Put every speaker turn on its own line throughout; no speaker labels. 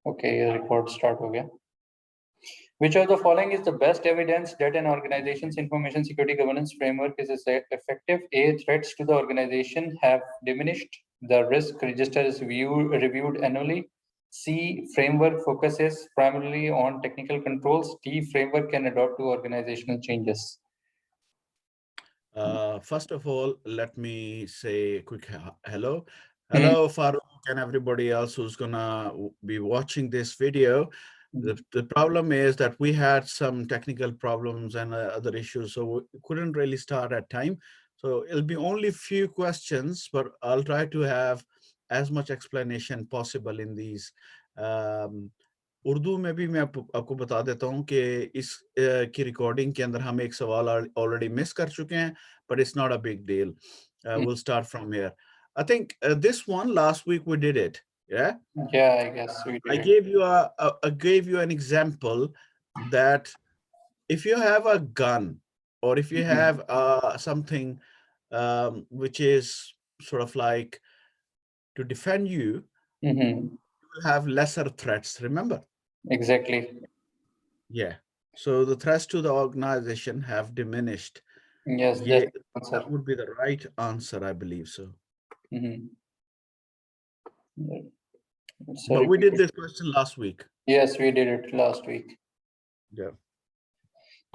Okay, ये record start हो गया. Which of the following is the best evidence that an organization's information security governance framework is effective? A, threats to the organization have diminished. The risk register is reviewed annually. C, framework focuses primarily on technical controls. D, framework can adapt to organizational changes.
First of all, let me say a quick hello. Hello, Farouk and everybody else who's gonna be watching this video. The problem is that we had some technical problems and other issues, so we couldn't really start at time. So it'll be only few questions, but I'll try to have as much explanation possible in these. Urdu में भी मैं आपको बता देता हूं कि इस की रिकॉर्डिंग के अंदर हम एक सवाल ऑलरेडी मिस कर चुके हैं, but it's not a big deal. We'll start from here. I think this one last week we did it. Yeah,
I guess we did.
I gave you an example that if you have a gun or if you have something which is sort of like to defend you, you will have lesser threats. Remember?
Exactly.
Yeah. So the threats to the organization have diminished.
Yes,
Yeah, that would be the right answer, I believe so. But we did this question last week.
Yes, we did it last week.
Yeah.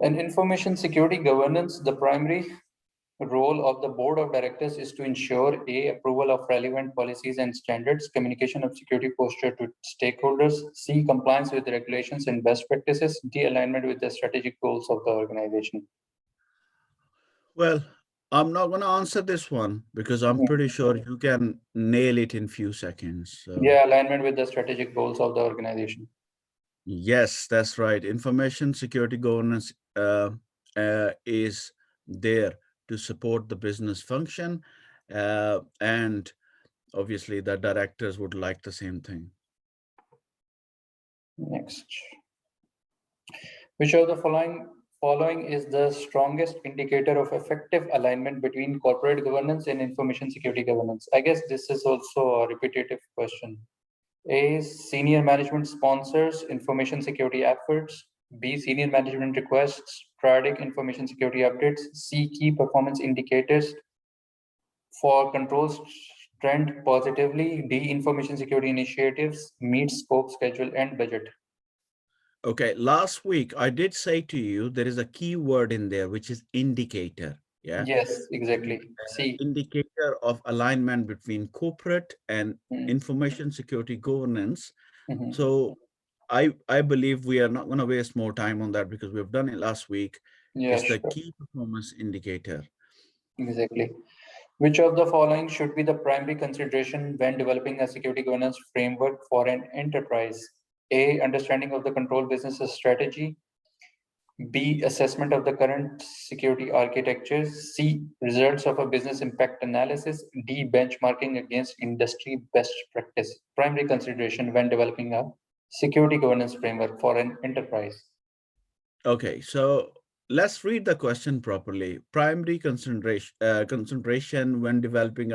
And information security governance, the primary role of the board of directors is to ensure A, approval of relevant policies and standards, communication of security posture to stakeholders, C, compliance with regulations and best practices, D, alignment with the strategic goals of the organization.
Well, I'm not going to answer this one because I'm pretty sure you can nail it in few seconds. So.
Yeah, alignment with the strategic goals of the organization.
Yes, that's right. Information security governance is there to support the business function, and obviously the directors would like the same thing.
Next. Which of the following is the strongest indicator of effective alignment between corporate governance and information security governance? I guess this is also a repetitive question. A, senior management sponsors information security efforts. B, senior management requests periodic information security updates. C, key performance indicators for controls trend positively. D, information security initiatives meet scope, schedule, and budget.
Okay, last week I did say to you there is a key word in there which is indicator. Yeah.
Yes, exactly. C.
Indicator of alignment between corporate and information security governance. So I believe we are not going to waste more time on that because we've done it last week.
Yeah,
it's the key performance indicator.
Exactly. Which of the following should be the primary consideration when developing a security governance framework for an enterprise? A, understanding of the control business strategy. B, assessment of the current security architectures. C, results of a business impact analysis. D, benchmarking against industry best practice. Primary consideration when developing a security governance framework for an enterprise.
Okay, so let's read the question properly. Primary consideration when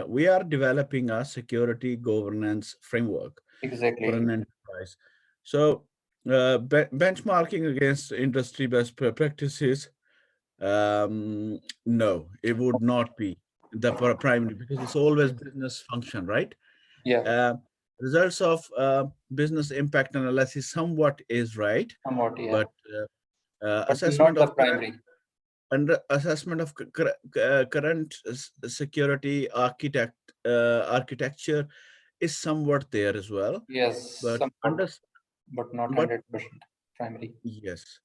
we are developing a security governance framework for an enterprise. So benchmarking against industry best practices, no, it would not be the primary because it's always business function, right?
Yeah.
Results of business impact analysis somewhat is right,
somewhat, yeah.
But assessment
not the
of
primary.
Assessment of current security architecture is somewhat there as well.
Yes,
but
but not 100% primary.
Yes.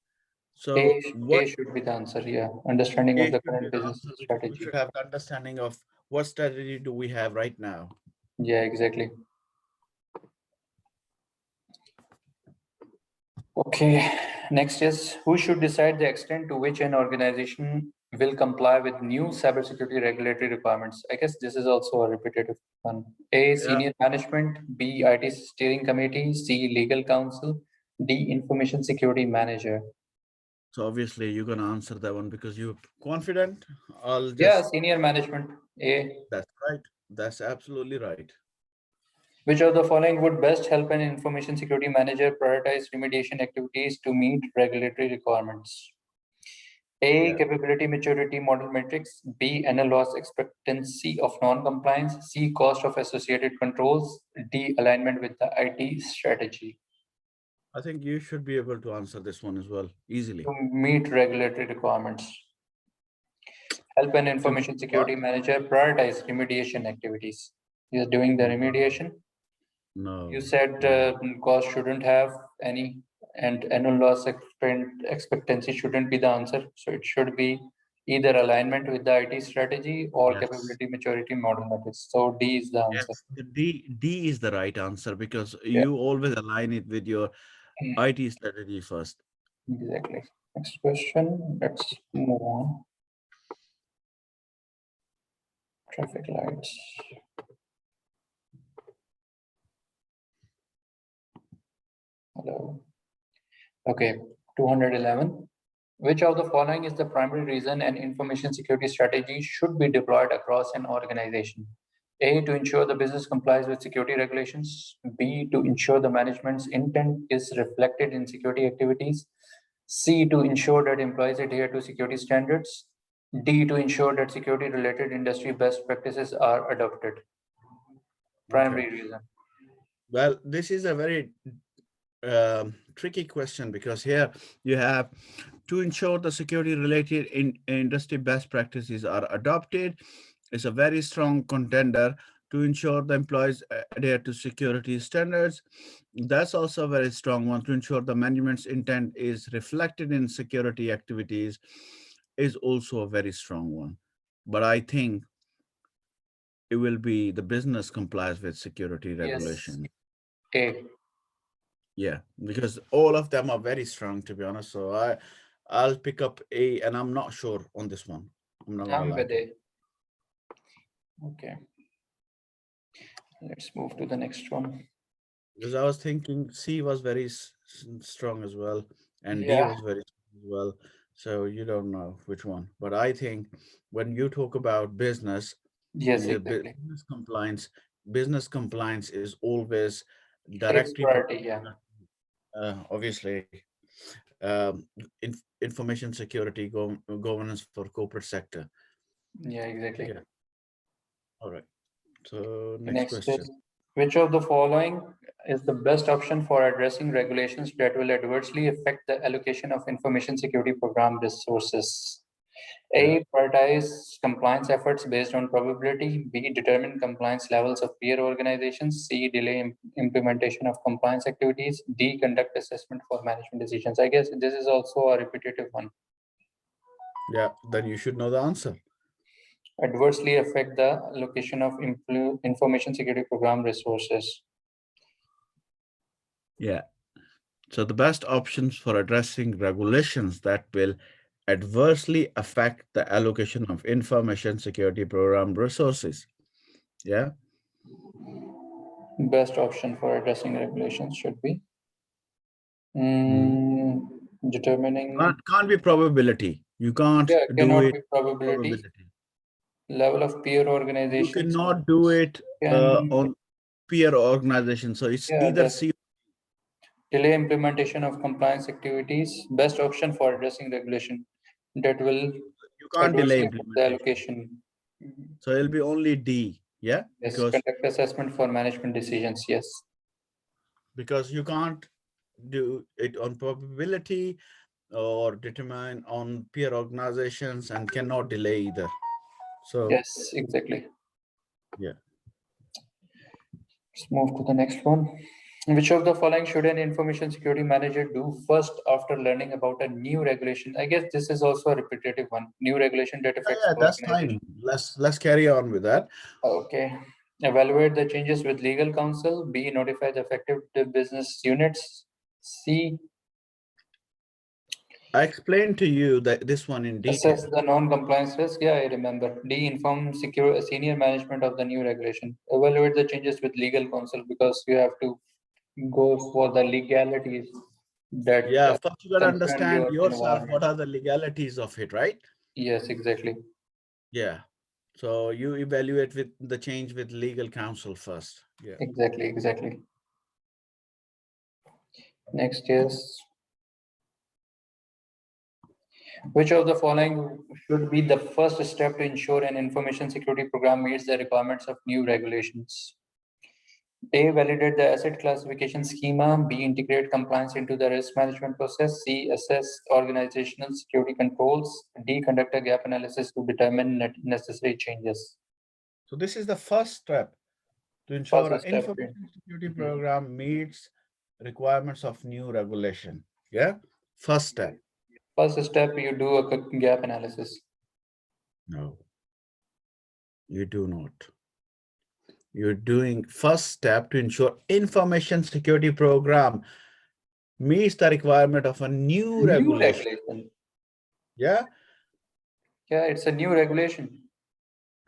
So
A should be the answer. Yeah, understanding of the current business strategy.
We should have the understanding of what strategy do we have right now.
Yeah, exactly. Okay, next is who should decide the extent to which an organization will comply with new cybersecurity regulatory requirements? I guess this is also a repetitive one. A, senior management. B, IT steering committee. C, legal counsel. D, information security manager.
So obviously you're going to answer that one because you're confident.
Yeah, senior management. A.
That's right. That's absolutely right.
Which of the following would best help an information security manager prioritize remediation activities to meet regulatory requirements? A,
Yeah.
capability maturity model matrix. B, annual loss expectancy of non-compliance. C, cost of associated controls. D, alignment with the IT strategy
I think you should be able to answer this one as well easily.
to meet regulatory requirements. Help an
To
information
what?
security manager prioritize remediation activities. You're doing the remediation. You
No,
said
no.
cost shouldn't have any, and annual loss expectancy shouldn't be the answer. So it should be either alignment with the IT strategy or
Yes.
capability maturity model matrix. So D is the answer.
Yes, the D is the right answer because
Yeah,
you always align it with your IT strategy first.
exactly. Next question. Let's move on. Traffic lights. Hello. Okay, 211. Which of the following is the primary reason an information security strategy should be deployed across an organization? A, to ensure the business complies with security regulations. B, to ensure the management's intent is reflected in security activities. C, to ensure that employees adhere to security standards. D, to ensure that security related industry best practices are adopted.
Okay.
Primary reason.
Well, this is a very tricky question because here you have to ensure the security related industry best practices are adopted. It's a very strong contender. To ensure the employees adhere to security standards, that's also a very strong one. To ensure the management's intent is reflected in security activities is also a very strong one. But I think it will be the business complies with security
Yes,
regulation.
A.
Yeah, because all of them are very strong, to be honest. So I'll pick up A, and I'm not sure on this one. I'm not gonna
I'm
lie
with
to you.
A. Okay, let's move to the next one.
Because I was thinking C was very strong as well, and D
Yeah.
was very strong as well. So you don't know which one. But I think when you talk about business,
Yes, exactly.
business compliance is always
Takes
directly
priority. Yeah.
obviously information security governance for corporate sector.
Yeah, exactly.
Yeah. All right. So next
Next
question.
is, which of the following is the best option for addressing regulations that will adversely affect the allocation of information security program resources?
Yeah.
A, prioritize compliance efforts based on probability. B, determine compliance levels of peer organizations. C, delay implementation of compliance activities. D, conduct assessment for management decisions. I guess this is also a repetitive one.
Yeah. Then you should know the answer.
Adversely affect the allocation of information security program resources.
Yeah. So the best options for addressing regulations that will adversely affect the allocation of information security program resources. Yeah.
Best option for addressing regulations should be
Mm.
determining,
Can't be probability. You can't
yeah,
do
cannot
it
be probability.
probability.
Level of peer
You
organizations
cannot do it
can,
on peer organization. So it's
yeah,
either
that
C.
delay implementation of compliance activities. Best option for addressing regulation that will
You can't delay
adversely affect the
implementation.
allocation.
So it'll be only D. Yeah,
Yes, conduct assessment for management decisions. Yes.
because you can't do it on probability or determine on peer organizations and cannot delay either. So
Yes, exactly.
yeah.
Let's move to the next one. Which of the following should an information security manager do first after learning about a new regulation? I guess this is also a repetitive one. New regulation that
Yeah,
affects
yeah,
the
that's
organization.
fine. Let's carry on with that.
Okay. Evaluate the changes with legal counsel. B, notify the affected business units. C,
I explained to you that this one in
assess
detail.
the non-compliance risk. Yeah, I remember. D, inform secure senior management of the new regulation. Evaluate the changes with legal counsel because you have to go for the legalities that
Yeah, first you got to
concern
understand
your
yourself
environment.
what are the legalities of it, right?
Yes, exactly.
Yeah. So you evaluate with the change with legal counsel first. Yeah.
Exactly, exactly. Next is, which of the following should be the first step to ensure an information security program meets the requirements of new regulations? A, validate the asset classification schema. B, integrate compliance into the risk management process. C, assess organizational security controls. D, conduct a gap analysis to determine necessary changes.
So this is the first step to ensure
First
an
step.
information security
Mhm.
program meets requirements of new regulation. Yeah. First step.
First step, you do a gap analysis.
No, you do not. You're doing first step to ensure information security program meets the requirement of a new
New
regulation.
regulation.
Yeah.
Yeah, it's a new regulation.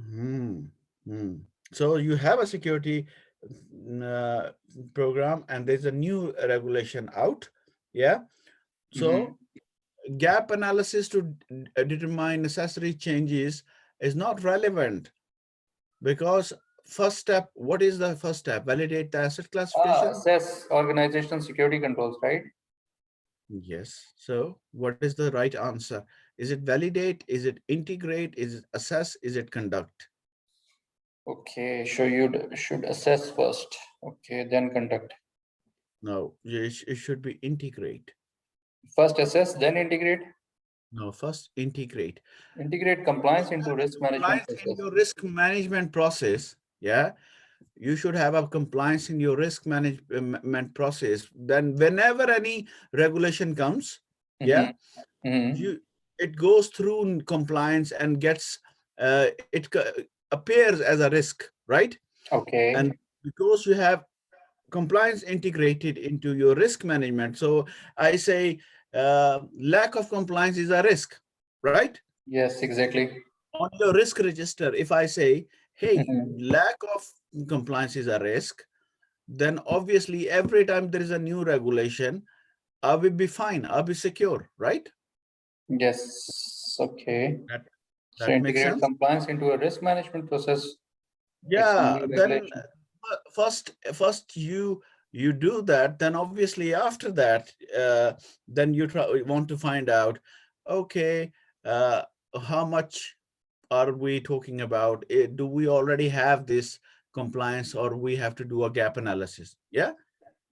Hmm. Hmm. So you have a security uh, program and there's a new regulation out. Yeah.
Mhm.
So gap analysis to determine necessary changes is not relevant because first step, what is the first step? Validate the asset classification?
Assess organizational security controls, right?
Yes. So what is the right answer? Is it validate? Is it integrate? Is it assess? Is it conduct?
Okay, so you should assess first. Okay, then conduct.
No, it should be integrate.
First assess, then integrate.
No, first integrate.
Integrate
You
compliance into
have
risk management
compliance in
process.
your risk management process. Yeah. You should have a compliance in your risk management process. Then whenever any regulation comes,
Mm-hmm.
yeah,
Mm-hmm.
you it goes through compliance and gets appears as a risk, right?
Okay.
And because you have compliance integrated into your risk management, so I say lack of compliance is a risk, right?
Yes, exactly.
On your risk register, if I say, hey,
Mm-hmm.
lack of compliance is a risk, then obviously every time there is a new regulation, I will be fine, I'll be secure, right?
Yes. Okay.
That
So
that makes
integrate
sense.
compliance into a risk management process. It's a
Yeah,
new
then
regulation.
first you do that, then obviously after that, then you want to find out, okay, uh, how much are we talking about? Do we already have this compliance or we have to do a gap analysis? Yeah.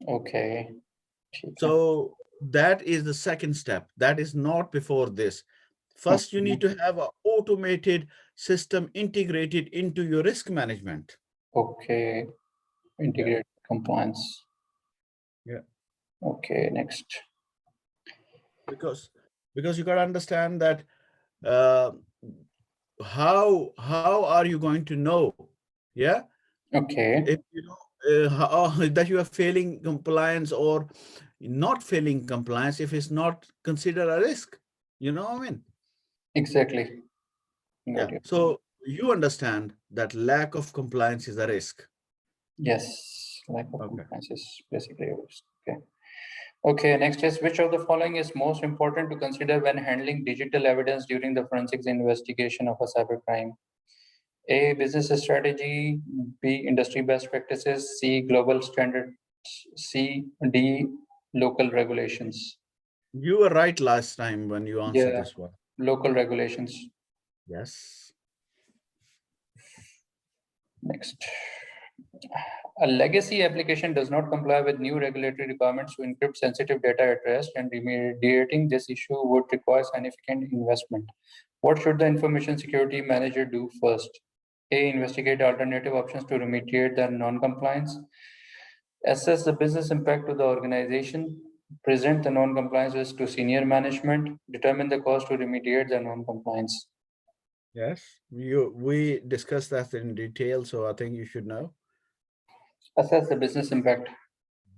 Okay. ठीक है.
So that is the second step. That is not before this. First, you
Okay.
need to have an automated system integrated into your risk management.
Okay.
Yeah.
Integrate compliance.
Yeah.
Okay. Next.
Because you got to understand that uh, how are you going to know? Yeah.
Okay.
If you know that you are failing compliance or not failing compliance if it's not considered a risk. You know what I mean?
Exactly.
Yeah.
Got you.
So you understand that lack of compliance is a risk.
Yes. Lack of
Okay.
compliance is basically a risk. Okay. Okay. Next is, which of the following is most important to consider when handling digital evidence during the forensics investigation of a cybercrime? A, business strategy. B, industry best practices. C, global standards. C, D, local regulations.
You were right last time when you answered
Yeah,
this one.
local regulations.
Yes.
Next. A legacy application does not comply with new regulatory requirements to encrypt sensitive data at rest, and remediating this issue would require significant investment. What should the information security manager do first? A, investigate alternative options to remediate the non-compliance. Assess the business impact to the organization. Present the non-compliance risk to senior management. Determine the cost to remediate the non-compliance.
Yes. We discussed that in detail, so I think you should know.
Assess the business impact.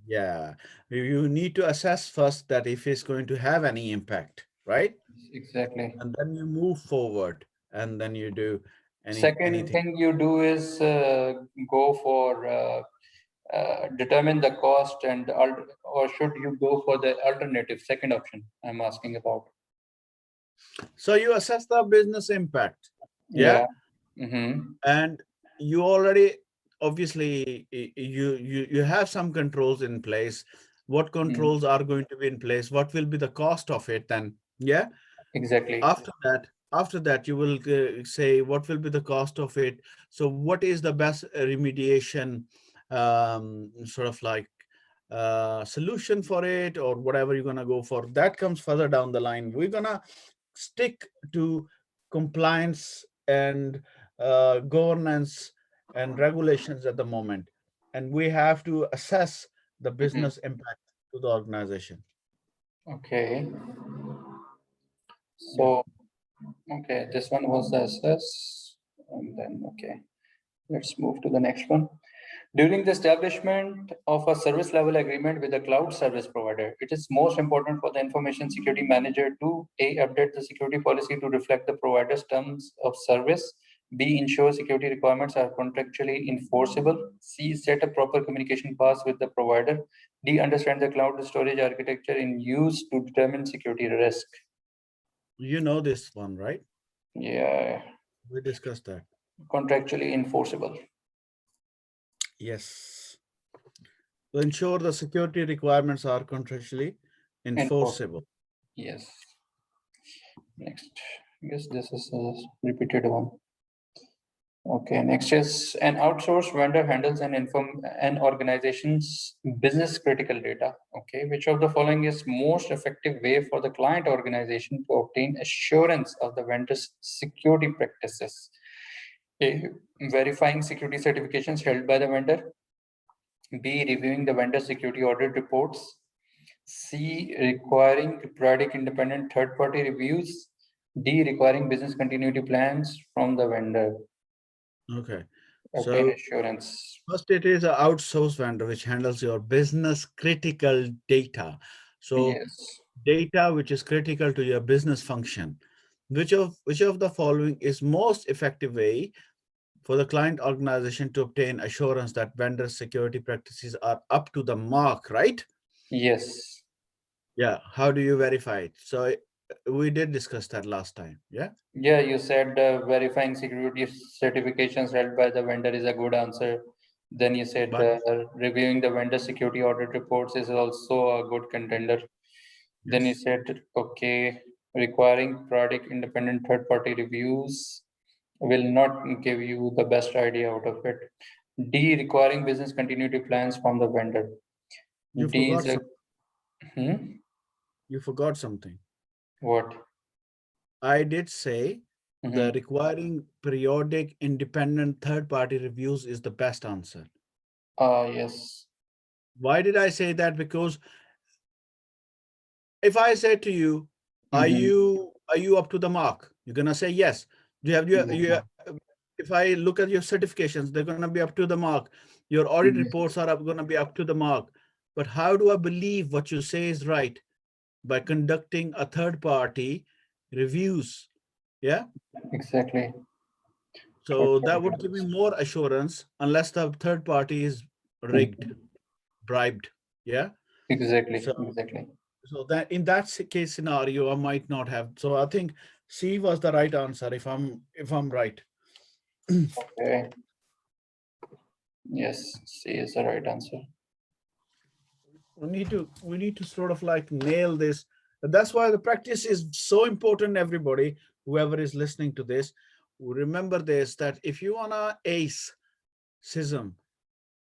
Yeah. You need to assess first that if it's going to have any impact, right?
Exactly.
And then you move forward and then you do
Second
anything.
thing you do is go for determine the cost and or should you go for the alternative second option I'm asking about.
So you assess the business impact.
Yeah.
Yeah. And you already, obviously, you have some controls in place. What controls are going to be in place? What will be the cost of it? Then, yeah.
Exactly.
After that, you will say what will be the cost of it. So, what is the best remediation, sort of like solution for it, or whatever you're gonna go for? That comes further down the line. We're gonna stick to compliance and governance and regulations at the moment, and we have to assess the business impact to the organization.
Okay.
Yeah.
So, okay, this one was the SS. And then, okay, let's move to the next one. During the establishment of a service level agreement with a cloud service provider, it is most important for the information security manager to A, update the security policy to reflect the provider's terms of service, B, ensure security requirements are contractually enforceable, C, set a proper communication path with the provider, D, understand the cloud storage architecture in use to determine security risk.
You know this one, right?
Yeah,
We discussed that.
contractually enforceable.
Yes. To ensure the security requirements are contractually
Enforceable.
enforceable.
Yes. Next. I guess this is a repeated one. Okay, next is an outsourced vendor handles an organization's business critical data. Okay, which of the following is most effective way for the client organization to obtain assurance of the vendor's security practices? A, verifying security certifications held by the vendor. B, reviewing the vendor security audit reports. C, requiring periodic independent third-party reviews. D, requiring business continuity plans from the vendor.
Okay.
Obtain
So
assurance.
first, it is an outsourced vendor which handles your business critical data. So
Yes.
data which is critical to your business function. Which of the following is most effective way for the client organization to obtain assurance that vendor security practices are up to the mark, right?
Yes.
Yeah. How do you verify it? So we did discuss that last time. Yeah.
Yeah, you said verifying security certifications held by the vendor is a good answer. Then you said
But
reviewing the vendor security audit reports is also a good contender. Then you
yes,
said, okay, requiring periodic independent third-party reviews will not give you the best idea out of it. D, requiring business continuity plans from the vendor.
you
D
forgot
is a,
some.
hmm?
You forgot something.
What?
I did say the
Hmm.
requiring periodic independent third party reviews is the best answer.
Yes.
Why did I say that? Because if I say to you, are
Hmm.
you up to the mark? You're gonna say yes. Do you have if I look at your certifications, they're gonna be up to the mark. Your audit reports are gonna be up to the mark. But how do I believe what you say is right? By conducting a third party reviews. Yeah.
Exactly.
So that would give me more assurance unless the third party is rigged, bribed. Yeah.
Exactly.
So
Exactly.
so that in that case scenario, I might not have. So I think C was the right answer if I'm right.
Okay. Yes, C is the right answer.
We need to sort of like nail this. That's why the practice is so important, everybody, whoever is listening to this. Remember this, that if you wanna ace CISM,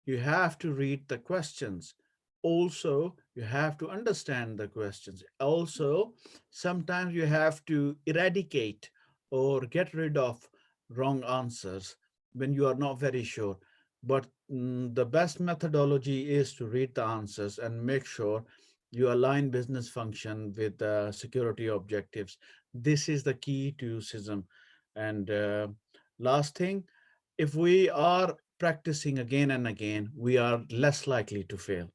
you have to read the questions. Also, you have to understand the questions. Also, sometimes you have to eradicate or get rid of wrong answers when you are not very sure. But the best methodology is to read the answers and make sure you align business function with the security objectives. This is the key to CISM. And last thing, if we are practicing again and again, we are less likely to fail.